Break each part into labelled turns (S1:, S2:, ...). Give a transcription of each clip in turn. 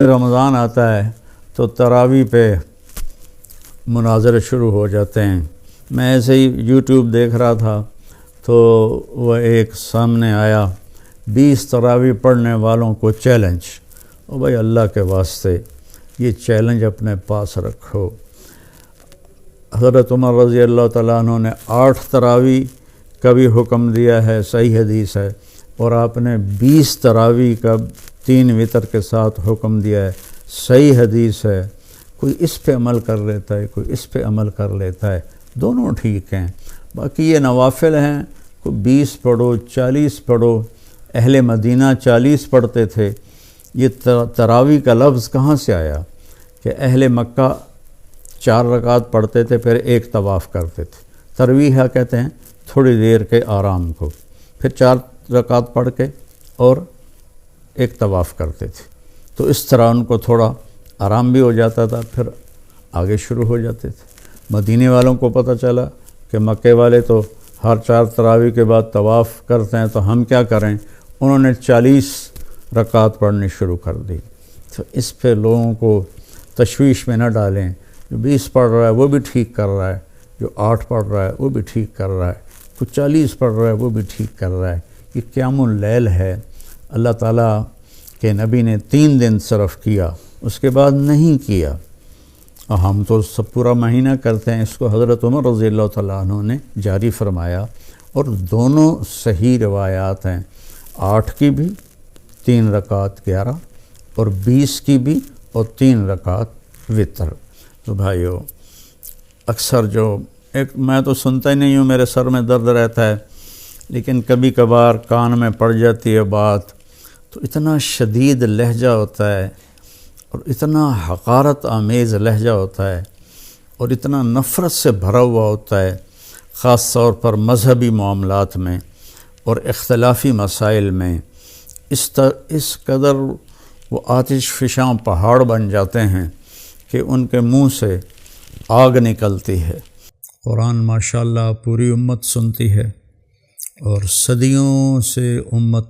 S1: رمضان آتا ہے تو تراویح پہ مناظرے شروع ہو جاتے ہیں۔ میں ایسے ہی یوٹیوب دیکھ رہا تھا تو وہ ایک سامنے آیا 20 تراویح پڑھنے والوں کو چیلنج۔ او بھائی اللہ کے واسطے یہ چیلنج اپنے پاس رکھو۔ حضرت عمر رضی اللہ تعالیٰ عنہ نے 8 تراویح کا بھی حکم دیا ہے، صحیح حدیث ہے، اور آپ نے 20 تراویح کا 3 وتر کے ساتھ حکم دیا ہے، صحیح حدیث ہے۔ کوئی اس پہ عمل کر لیتا ہے، کوئی اس پہ عمل کر لیتا ہے، دونوں ٹھیک ہیں۔ باقی یہ نوافل ہیں، کوئی 20 پڑھو 40 پڑھو، اہل مدینہ 40 پڑھتے تھے۔ یہ تراویح کا لفظ کہاں سے آیا کہ اہل مکہ 4 رکعت پڑھتے تھے پھر ایک طواف کرتے تھے۔ ترویح کہتے ہیں تھوڑی دیر کے آرام کو، پھر 4 رکعت پڑھ کے اور ایک طواف کرتے تھے، تو اس طرح ان کو تھوڑا آرام بھی ہو جاتا تھا، پھر آگے شروع ہو جاتے تھے۔ مدینے والوں کو پتہ چلا کہ مکے والے تو ہر 4 تراویح کے بعد طواف کرتے ہیں، تو ہم کیا کریں؟ انہوں نے 40 رکعت پڑھنی شروع کر دی۔ تو اس پہ لوگوں کو تشویش میں نہ ڈالیں۔ جو 20 پڑھ رہا ہے وہ بھی ٹھیک کر رہا ہے، جو 8 پڑھ رہا ہے وہ بھی ٹھیک کر رہا ہے، کوئی 40 پڑھ رہا ہے وہ بھی ٹھیک کر رہا ہے۔ یہ قیام اللیل ہے، اللہ تعالیٰ کے نبی نے 3 دن صرف کیا، اس کے بعد نہیں کیا، اور ہم تو سب پورا مہینہ کرتے ہیں۔ اس کو حضرت عمر رضی اللہ تعالیٰ عنہ نے جاری فرمایا، اور دونوں صحیح روایات ہیں، 8 کی بھی 3 رکعت 11، اور 20 کی بھی اور 3 رکعت وتر۔ تو بھائیو، اکثر جو میں تو سنتا ہی نہیں ہوں، میرے سر میں درد رہتا ہے، لیکن کبھی کبھار کان میں پڑ جاتی ہے بات، تو اتنا شدید لہجہ ہوتا ہے اور اتنا حقارت آمیز لہجہ ہوتا ہے اور اتنا نفرت سے بھرا ہوا ہوتا ہے، خاص طور پر مذہبی معاملات میں اور اختلافی مسائل میں۔ اس قدر وہ آتش فشاں پہاڑ بن جاتے ہیں کہ ان کے منہ سے آگ نکلتی ہے۔ قرآن ماشاءاللہ پوری امت سنتی ہے، اور صدیوں سے امت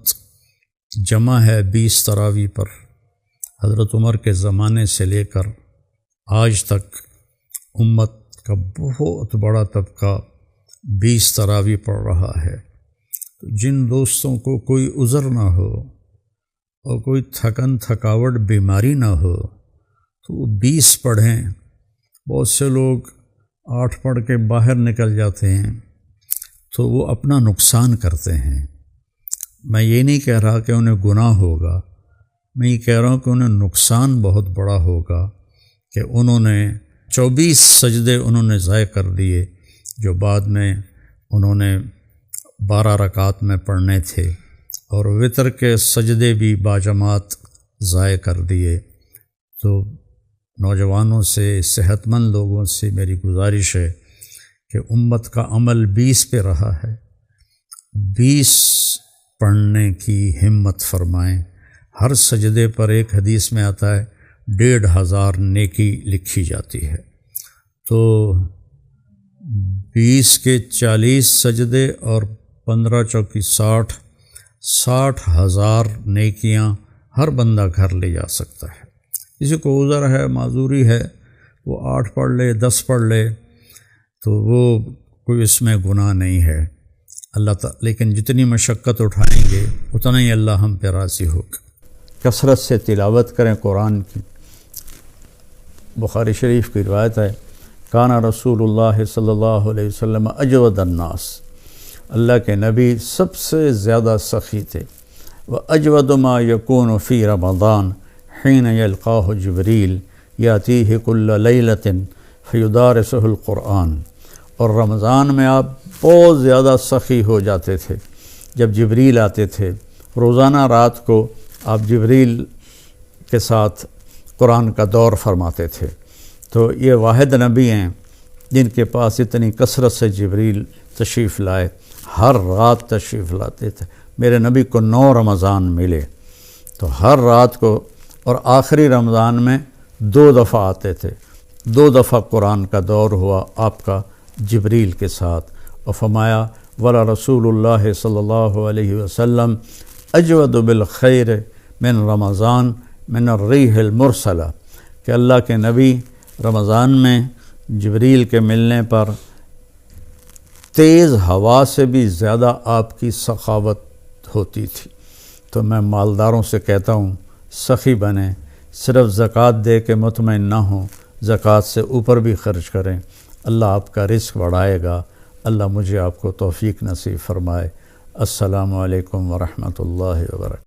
S1: جمع ہے 20 تراویح پر۔ حضرت عمر کے زمانے سے لے کر آج تک امت کا بہت بڑا طبقہ 20 تراویح پڑھ رہا ہے۔ تو جن دوستوں کو کوئی عذر نہ ہو اور کوئی تھکاوٹ بیماری نہ ہو تو وہ 20 پڑھیں۔ بہت سے لوگ 8 پڑھ کے باہر نکل جاتے ہیں، تو وہ اپنا نقصان کرتے ہیں۔ میں یہ نہیں کہہ رہا کہ انہیں گناہ ہوگا، میں یہ کہہ رہا ہوں کہ انہیں نقصان بہت بڑا ہوگا کہ انہوں نے 24 سجدے انہوں نے ضائع کر دیے، جو بعد میں انہوں نے 12 رکعت میں پڑھنے تھے، اور وتر کے سجدے بھی باجماعت ضائع کر دیے۔ تو نوجوانوں سے، صحت مند لوگوں سے میری گزارش ہے کہ امت کا عمل 20 پہ رہا ہے، 20 پڑھنے کی ہمت فرمائیں۔ ہر سجدے پر ایک حدیث میں آتا ہے 1500 نیکی لکھی جاتی ہے۔ تو 20 کے 40 سجدے اور 15 چوکی 60,000 نیکیاں ہر بندہ گھر لے جا سکتا ہے۔ کسی کو عذر ہے، معذوری ہے، وہ 8 پڑھ لے، 10 پڑھ لے، تو وہ کوئی اس میں گناہ نہیں ہے۔ اللہ تعالیٰ لیکن جتنی مشقت اٹھائیں گے اتنا ہی اللہ ہم پہ راضی ہوگا۔ کثرت سے تلاوت کریں قرآن کی۔ بخاری شریف کی روایت ہے، کانا رسول اللہ صلی اللہ علیہ وسلم اجود الناس، اللہ کے نبی سب سے زیادہ سخی تھے۔ وَأَجْوَدُ مَا يَكُونُ فِي رَمَضَانَ حِينَ يَلْقَاهُ جِبْرِيلُ يَأْتِيهِ كُلَّ لَيْلَةٍ فَيُدَارِسُهُ الْقُرْآنَ، اور رمضان میں آپ بہت زیادہ سخی ہو جاتے تھے۔ جب جبریل آتے تھے روزانہ رات کو، آپ جبریل کے ساتھ قرآن کا دور فرماتے تھے۔ تو یہ واحد نبی ہیں جن کے پاس اتنی کثرت سے جبریل تشریف لائے، ہر رات تشریف لاتے تھے۔ میرے نبی کو 9 رمضان ملے، تو ہر رات کو، اور آخری رمضان میں 2 دفعہ آتے تھے، 2 دفعہ قرآن کا دور ہوا آپ کا جبریل کے ساتھ، اور فرمایا ولا رسول اللہ صلی اللہ علیہ وسلم اجود بالخیر من رمضان من الریح المرسلہ کہ اللہ کے نبی رمضان میں جبریل کے ملنے پر تیز ہوا سے بھی زیادہ آپ کی سخاوت ہوتی تھی۔ تو میں مالداروں سے کہتا ہوں سخی بنیں، صرف زکوٰۃ دے کے مطمئن نہ ہوں، زکوٰۃ سے اوپر بھی خرچ کریں، اللہ آپ کا رزق بڑھائے گا۔ اللہ مجھے آپ کو توفیق نصیب فرمائے۔ السلام علیکم ورحمۃ اللہ وبرکاتہ۔